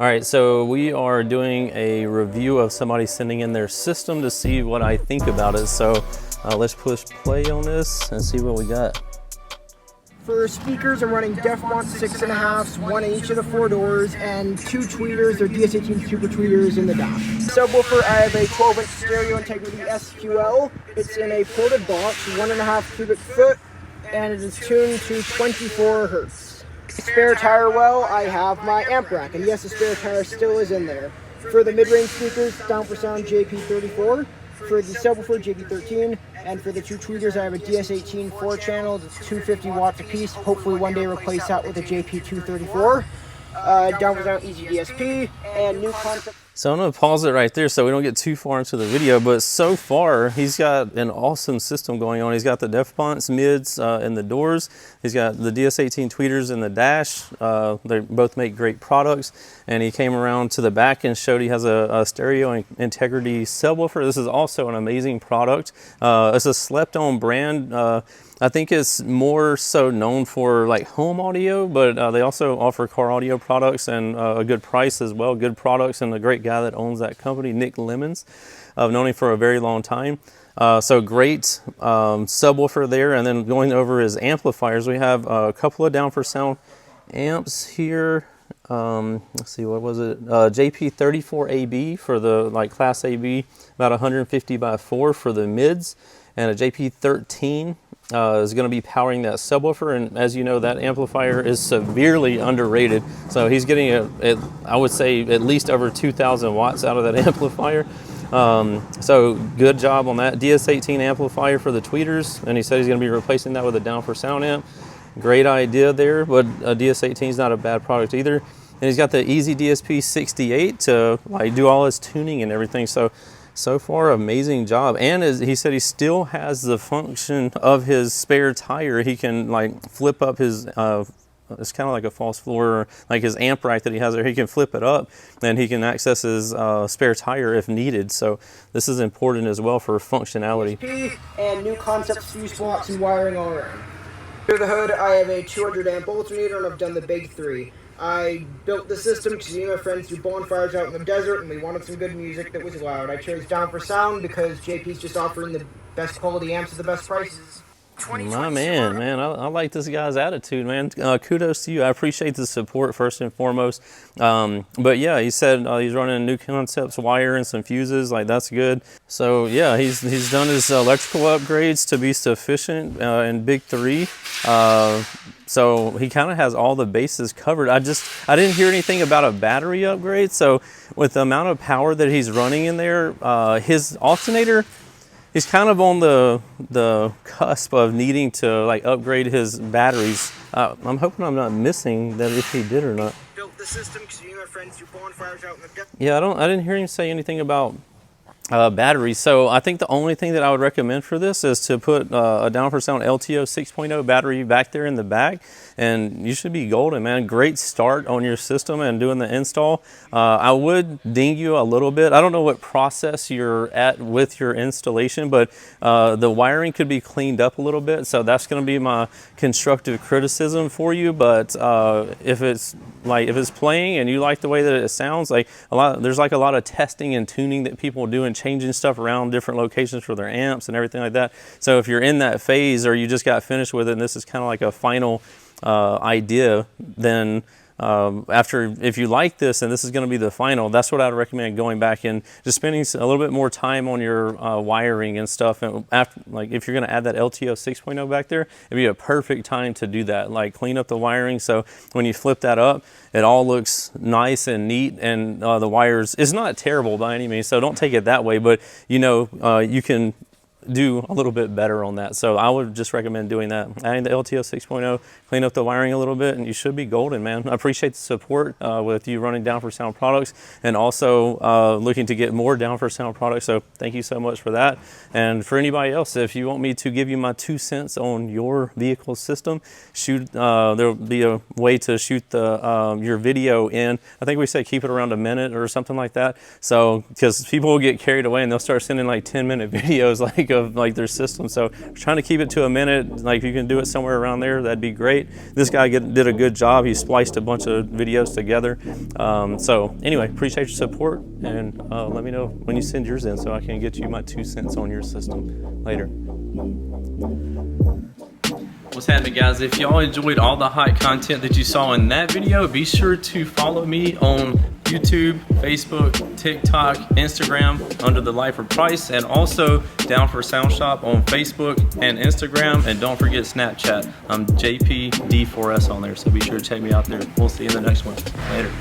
All right, so we are doing a review of somebody sending in their system to see what I think about it. So let's push play on this and see what we got. For speakers, I'm running Defmont 6.5s, one in each of the 4 doors, and 2 tweeters or DS18 Super tweeters in the dash. Subwoofer, I have a 12-inch stereo integrity SQL. It's in a ported box, 1.5 cubic foot, and it is tuned to 24 hertz. Spare tire well, I have my amp rack, and yes, the spare tire still is in there. For the mid-range speakers, Down for Sound JP34. For the subwoofer, JP13, and for the 2 tweeters, I have a DS18 4-channel. It's 250 watts a piece. Hopefully one day replace that with a JP234. Down for Sound Easy DSP, and new concept. So I'm gonna pause it right there so we don't get too far into the video, but so far he's got an awesome system going on. He's got the Defmont mids in the doors. He's got the DS18 tweeters in the dash. They both make great products. And he came around to the back and showed he has a stereo integrity subwoofer. This is also an amazing product. It's a slept-on brand. I think it's more so known for like home audio, but they also offer car audio products and a good price as well, good products, and a great guy that owns that company, Nick Lemons. I've known him for a very long time. So great subwoofer there. And then going over his amplifiers, we have a couple of Down for Sound amps here. Let's see, what was it? JP34AB for the like class AB, about 150 by 4 for the mids, and a JP13 is going to be powering that subwoofer. And as you know, that amplifier is severely underrated. So he's getting I would say at least over 2,000 watts out of that amplifier. So good job on that. DS18 amplifier for the tweeters, and he said he's going to be replacing that with a Down for Sound amp. Great idea there, but a DS18 is not a bad product either. And he's got the Easy DSP 68 to like do all his tuning and everything. So far, amazing job. And as he said, he still has the function of his spare tire. He can like flip up his, it's kind of like a false floor, like his amp rack that he has there. He can flip it up and he can access his spare tire if needed. So this is important as well for functionality. And new concept fuse box and wiring all around. Under the hood, I have a 200 amp alternator, and I've done the big 3. I built the system because me and my friends do bonfires out in the desert, and we wanted some good music that was loud. I chose Down for Sound because JP's just offering the best quality amps at the best prices. My man, I like this guy's attitude, man. Kudos to you. I appreciate the support first and foremost. But yeah, he said he's running new concepts, wire and some fuses. Like, that's good. So yeah, he's done his electrical upgrades to be sufficient in Big 3. So he kind of has all the bases covered. I didn't hear anything about a battery upgrade. So with the amount of power that he's running in there, his alternator, he's kind of on the cusp of needing to like upgrade his batteries. I'm hoping I'm not missing that if he did or not. Built the system because you and my friends do bonfires out in the desert. Yeah, I didn't hear him say anything about batteries. So I think the only thing that I would recommend for this is to put a Down for Sound LTO 6.0 battery back there in the back, and you should be golden, man. Great start on your system and doing the install. I would ding you a little bit. I don't know what process you're at with your installation, but the wiring could be cleaned up a little bit. So that's going to be my constructive criticism for you. But if it's playing and you like the way that it sounds, like there's like a lot of testing and tuning that people do and changing stuff around different locations for their amps and everything like that. So if you're in that phase or you just got finished with it and this is kind of like a final idea, then if you like this and this is going to be the final, that's what I'd recommend, going back and just spending a little bit more time on your wiring and stuff. And after, like, if you're going to add that LTO 6.0 back there, it'd be a perfect time to do that. Like, clean up the wiring so when you flip that up, it all looks nice and neat, and the wires, it's not terrible by any means, so don't take it that way, but you know, you can do a little bit better on that. So I would just recommend doing that. Adding the LTO 6.0, clean up the wiring a little bit, and you should be golden, man. I appreciate the support with you running Down for Sound products, and also looking to get more Down for Sound products. So thank you so much for that. And for anybody else, if you want me to give you my 2 cents on your vehicle system, there'll be a way to shoot your video in. I think we say keep it around a minute or something like that. So because people will get carried away and they'll start sending like 10-minute videos like peak of like their system. So we're trying to keep it to a minute. Like if you can do it somewhere around there, that'd be great. This guy did a good job. He spliced a bunch of videos together. So anyway, appreciate your support, and let me know when you send yours in so I can get you my 2 cents on your system later. What's happening, guys? If y'all enjoyed all the hot content that you saw in that video, be sure to follow me on YouTube, Facebook, TikTok, Instagram under the Lifer Price, and also Down for Sound Shop on Facebook and Instagram. And don't forget Snapchat. I'm JPD4S on there, so be sure to check me out there. We'll see you in the next one. Later.